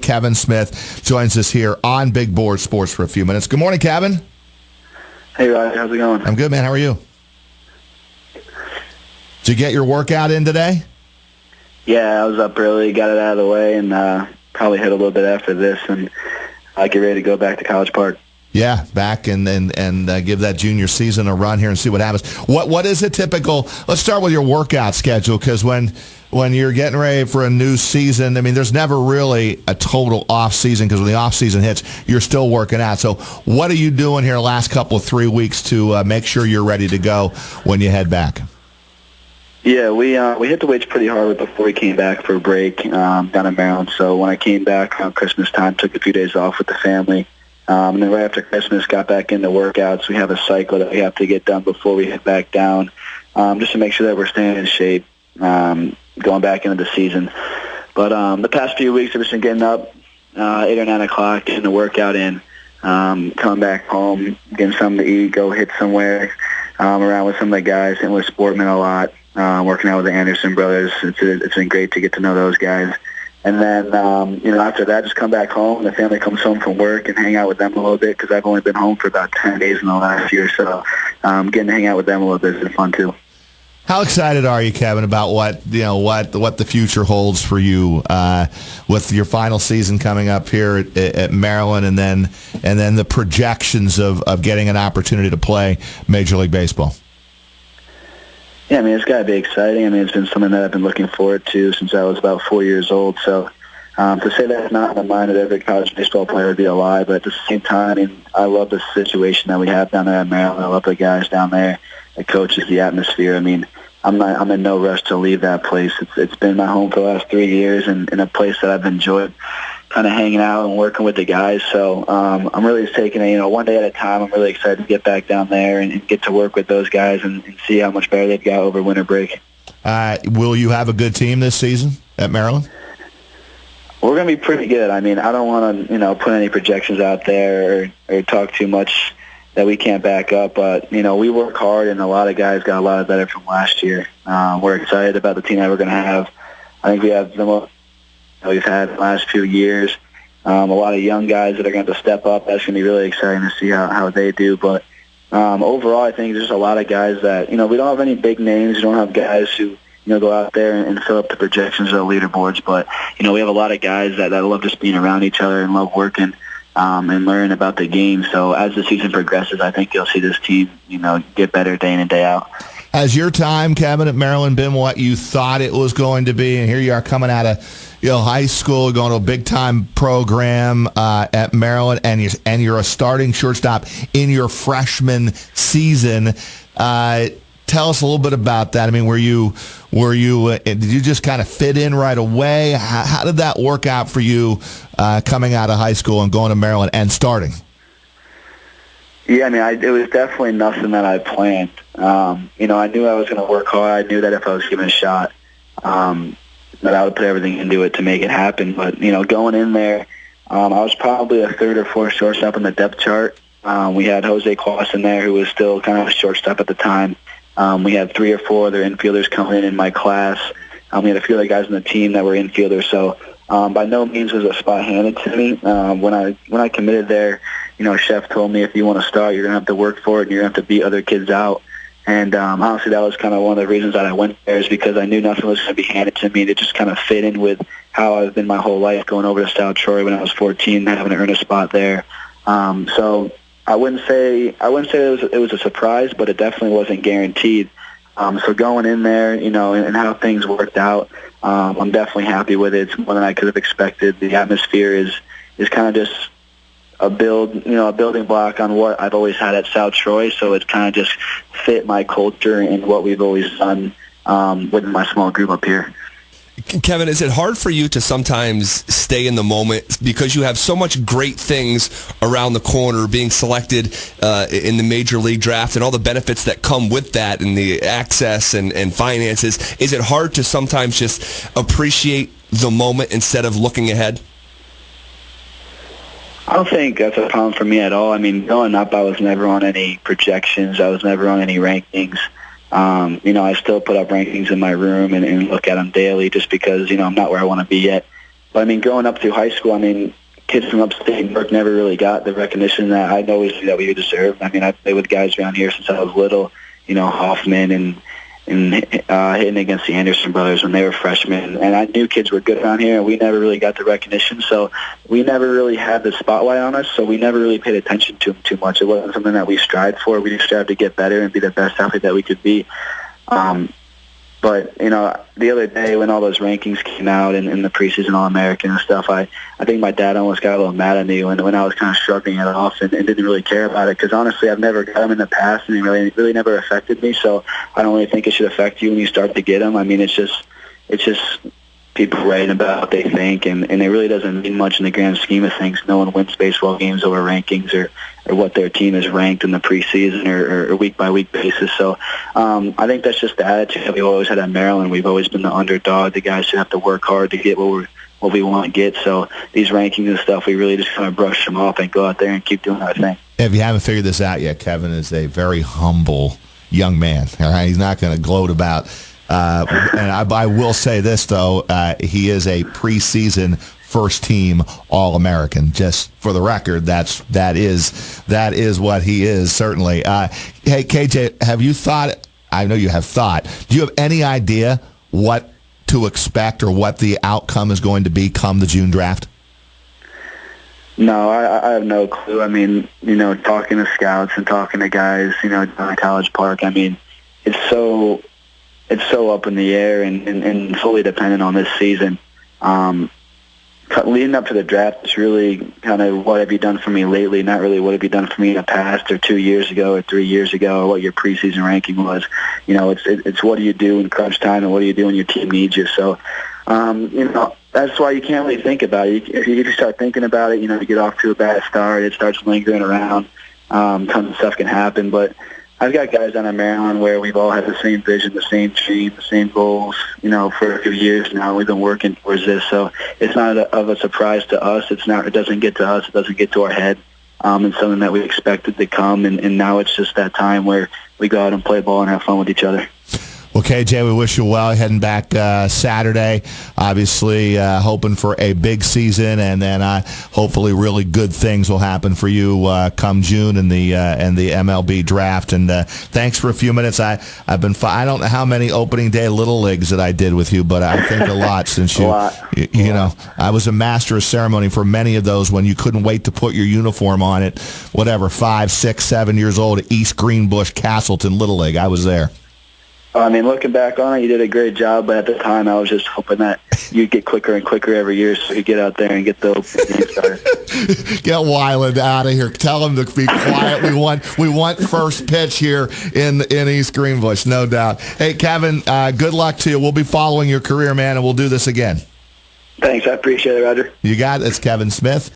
Kevin Smith joins us here on Big Board Sports for a few minutes. Good morning, Kevin. Hey, Ryan. How's it going? I'm good, man. How are you? Did you get your workout in today? Yeah, I was up early, got it out of the way, and probably hit a little bit after this, and I get ready to go back to College Park. Yeah, back and give that junior season a run here and see what happens. What is a typical? Let's start with your workout schedule, because when you're getting ready for a new season, I mean, there's never really a total off season, because when the off season hits, you're still working out. So, what are you doing here the last couple of 3 weeks to make sure you're ready to go when you head back? Yeah, we hit the weights pretty hard before we came back for a break down in Maryland. So when I came back around Christmas time, took a few days off with the family. And then right after Christmas, got back into workouts. We have a cycle that we have to get done before we head back down, just to make sure that we're staying in shape going back into the season. But the past few weeks, I've just been getting up 8 or 9 o'clock, getting the workout in, coming back home, getting something to eat, go hit somewhere, around with some of the guys, and with Sportman a lot, working out with the Anderson brothers. It's been great to get to know those guys. And then, after that, just come back home. The family comes home from work and hang out with them a little bit, because I've only been home for about 10 days in the last year. So getting to hang out with them a little bit has been fun, too. How excited are you, Kevin, about what the future holds for you with your final season coming up here at Maryland, and then the projections of getting an opportunity to play Major League Baseball? Yeah, I mean, it's got to be exciting. I mean, it's been something that I've been looking forward to since I was about 4 years old. So to say that's not in the mind of every college baseball player would be a lie. But at the same time, I mean, I love the situation that we have down there at Maryland. I love the guys down there, the coaches, the atmosphere. I mean, I'm in no rush to leave that place. It's been my home for the last 3 years, and a place that I've enjoyed kind of hanging out and working with the guys. So I'm really taking it, one day at a time. I'm really excited to get back down there and get to work with those guys and see how much better they've got over winter break. Will you have a good team this season at Maryland? We're going to be pretty good. I mean, I don't want to, put any projections out there or talk too much that we can't back up. But, we work hard, and a lot of guys got a lot better from last year. We're excited about the team that we're going to have. I think we have the most we've had the last few years. A lot of young guys that are going to step up. That's going to be really exciting to see how they do. But overall, I think there's a lot of guys that, we don't have any big names. We don't have guys who, go out there and fill up the projections or the leaderboards. But, we have a lot of guys that love just being around each other and love working and learning about the game. So as the season progresses, I think you'll see this team, get better day in and day out. Has your time, Kevin, at Maryland been what you thought it was going to be? And here you are coming out of high school, going to a big-time program at Maryland, and you're a starting shortstop in your freshman season. Tell us a little bit about that. I mean, did you just kind of fit in right away? How did that work out for you coming out of high school and going to Maryland and starting? Yeah, I mean, it was definitely nothing that I planned. I knew I was going to work hard. I knew that if I was given a shot, that I would put everything into it to make it happen. But, going in there, I was probably a third or fourth shortstop on the depth chart. We had Jose Clausen there, who was still kind of a shortstop at the time. We had 3 or 4 other infielders coming in my class. We had a few other guys on the team that were infielders. So by no means was a spot handed to me. When I committed there, Chef told me, if you want to start, you're going to have to work for it, and you're going to have to beat other kids out. And honestly, that was kind of one of the reasons that I went there, is because I knew nothing was going to be handed to me. It just kind of fit in with how I've been my whole life, going over to South Troy when I was 14, having to earn a spot there. So I wouldn't say it was a surprise, but it definitely wasn't guaranteed. So going in there, and how things worked out, I'm definitely happy with it. It's more than I could have expected. The atmosphere is kind of just a building block on what I've always had at South Troy. So it kind of just fit my culture and what we've always done within my small group up here. Kevin, is it hard for you to sometimes stay in the moment because you have so much great things around the corner, being selected in the Major League Draft and all the benefits that come with that and the access and finances? Is it hard to sometimes just appreciate the moment instead of looking ahead? I don't think that's a problem for me at all. I mean, growing up, I was never on any projections. I was never on any rankings. I still put up rankings in my room and look at them daily just because, I'm not where I want to be yet. But I mean, growing up through high school, I mean, kids from upstate New York never really got the recognition that I always knew that we deserved. I mean, I played with guys around here since I was little, Hoffman and hitting against the Anderson brothers when they were freshmen. And I knew kids were good around here, and we never really got the recognition. So we never really had the spotlight on us, so we never really paid attention to them too much. It wasn't something that we strived for. We just strived to get better and be the best athlete that we could be. But, the other day when all those rankings came out in the preseason All-American and stuff, I think my dad almost got a little mad at me when I was kind of shrugging it off and didn't really care about it, because honestly I've never got them in the past and it really never affected me, so I don't really think it should affect you when you start to get them. I mean, it's just people writing about what they think, and it really doesn't mean much in the grand scheme of things. No one wins baseball games over rankings or what their team is ranked in the preseason or week-by-week basis. So I think that's just the attitude that we've always had at Maryland. We've always been the underdog, the guys who have to work hard to get what we want to get. So these rankings and stuff, we really just kind of brush them off and go out there and keep doing our thing. If you haven't figured this out yet, Kevin is a very humble young man. All right, he's not going to gloat about and I will say this, though, he is a preseason first-team All-American. Just for the record, that is what he is, certainly. Hey, KJ, have you thought, I know you have thought, do you have any idea what to expect or what the outcome is going to be come the June draft? No, I have no clue. I mean, talking to scouts and talking to guys, down at College Park, I mean, it's so up in the air and fully dependent on this season. Leading up to the draft, it's really kind of what have you done for me lately, not really what have you done for me in the past or 2 years ago or 3 years ago or what your preseason ranking was. It's what do you do in crunch time and what do you do when your team needs you. So, that's why you can't really think about it. If you start thinking about it, you get off to a bad start, it starts lingering around, tons of stuff can happen, but I've got guys down in Maryland where we've all had the same vision, the same dream, the same goals, for a few years now. We've been working towards this, so it's not of a surprise to us. It doesn't get to us. It doesn't get to our head. It's something that we expected to come, and now it's just that time where we go out and play ball and have fun with each other. Well, KJ, we wish you well heading back Saturday. Obviously, hoping for a big season, and then hopefully really good things will happen for you come June in the MLB draft. And thanks for a few minutes. I don't know how many opening day little leagues that I did with you, but I think a lot since you know I was a master of ceremony for many of those when you couldn't wait to put your uniform on at 5, 6, 7 years old at East Greenbush, Castleton Little League. I was there. I mean, looking back on it, you did a great job, but at the time I was just hoping that you'd get quicker and quicker every year so you could get out there and get the game started. Get Weiland out of here. Tell him to be quiet. We want first pitch here in East Greenbush, no doubt. Hey, Kevin, good luck to you. We'll be following your career, man, and we'll do this again. Thanks. I appreciate it, Roger. You got it. It's Kevin Smith.